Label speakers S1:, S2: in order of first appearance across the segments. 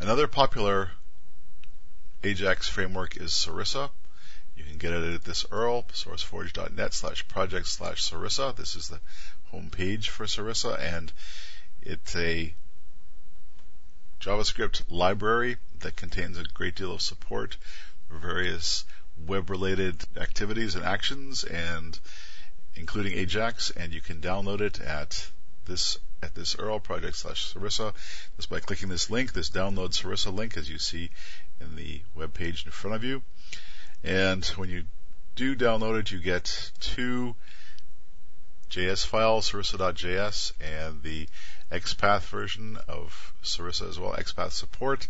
S1: Another popular Ajax framework is Sarissa. You can get it at this URL, sourceforge.net/project/Sarissa. This is the home page for Sarissa, and it's a JavaScript library that contains a great deal of support for various web-related activities and actions, and including Ajax. And you can download it at this URL, project/Sarissa, just by clicking this link, this download Sarissa link, as you see in the web page in front of you. And when you do download it, you get two JS files, sarissa.js, and the XPath version of Sarissa as well, XPath support.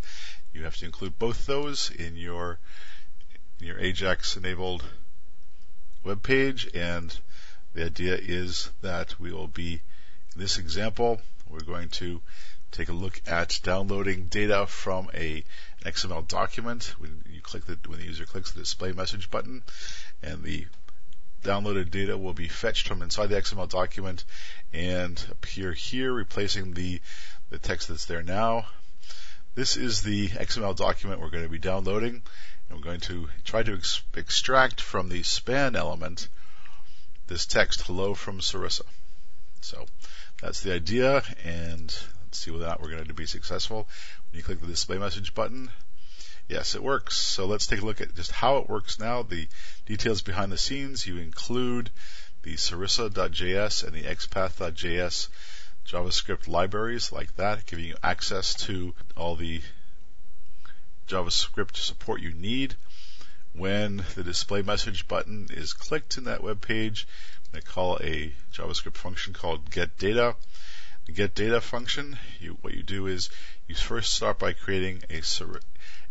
S1: You have to include both those in your Ajax-enabled web page, and the idea is that we will be, in this example, we're going to take a look at downloading data from an XML document. When the user clicks the display message button, and the downloaded data will be fetched from inside the XML document and appear here, replacing the text that's there now. This is the XML document we're going to be downloading, and we're going to try to extract from the span element this text, hello from Sarissa. So that's the idea, and let's see whether or not we're going to be successful. When you click the display message button, yes, it works. So let's take a look at just how it works now, the details behind the scenes. You include the sarissa.js and the xpath.js JavaScript libraries like that, giving you access to all the JavaScript support you need. When the display message button is clicked in that web page, I call a JavaScript function called getData. The getData function, what you do is you first start by creating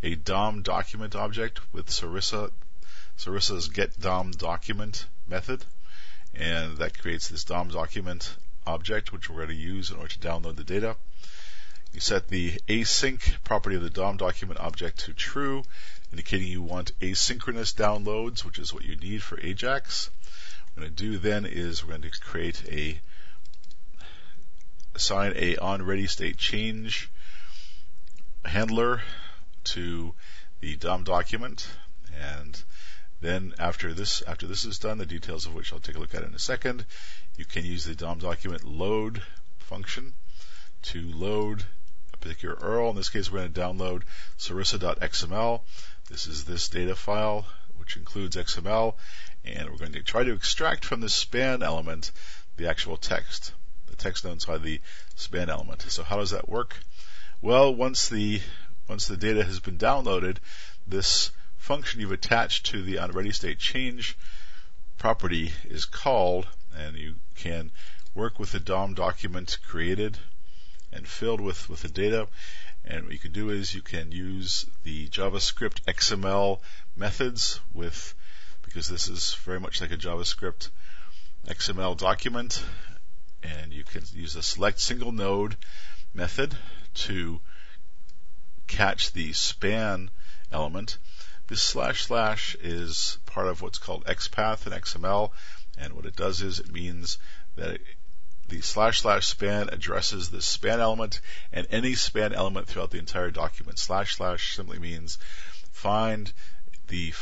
S1: a DOM document object with Sarissa's getDom document method, and that creates this DOM document object, which we're going to use in order to download the data. You set the async property of the DOM document object to true, indicating you want asynchronous downloads, which is what you need for Ajax. What we're going to do then is we're going to assign a onReadyStateChange handler to the DOM document, and then after this is done, the details of which I'll take a look at in a second, you can use the DOM document load function to load a particular URL. In this case, we're going to download sarissa.xml. This is this data file, which includes XML, and we're going to try to extract from the span element the actual text, the text inside the span element. So how does that work? Well, once the data has been downloaded, this function you've attached to the onReadyStateChange property is called, and you can work with the DOM document created and filled with the data. And what you can do is you can use the JavaScript XML methods because this is very much like a JavaScript XML document, and you can use the select single node method to catch the span element. This / is part of what's called XPath in XML, and what it does is it means that the / span addresses the span element and any span element throughout the entire document. / simply means find the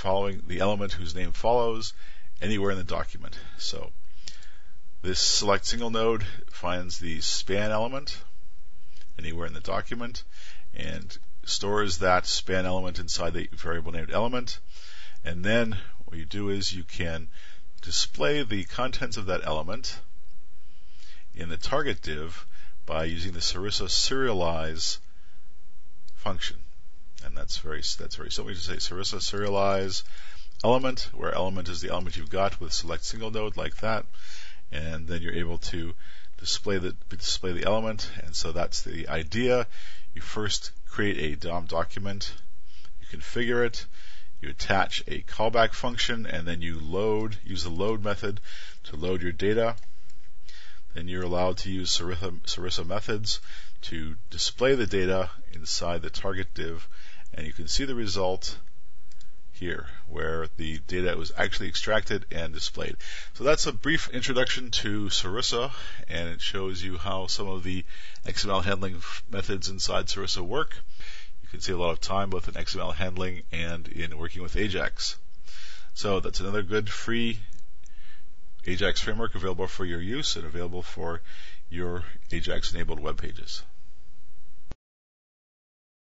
S1: element whose name follows anywhere in the document. So this select single node finds the span element anywhere in the document and stores that span element inside the variable named element. And then what you do is you can display the contents of that element in the target div by using the Sarissa serialize function. And that's very simple. You just say Sarissa serialize element, where element is the element you've got with select single node like that, and then you're able to display the element. And so that's the idea. You first create a DOM document, you configure it, you attach a callback function, and then you use the load method to load your data. Then you're allowed to use Sarissa methods to display the data inside the target div, and you can see the result here where the data was actually extracted and displayed. So that's a brief introduction to Sarissa, and it shows you how some of the XML handling methods inside Sarissa work. You can save a lot of time both in XML handling and in working with Ajax. So that's another good free Ajax framework available for your use and available for your Ajax-enabled web pages.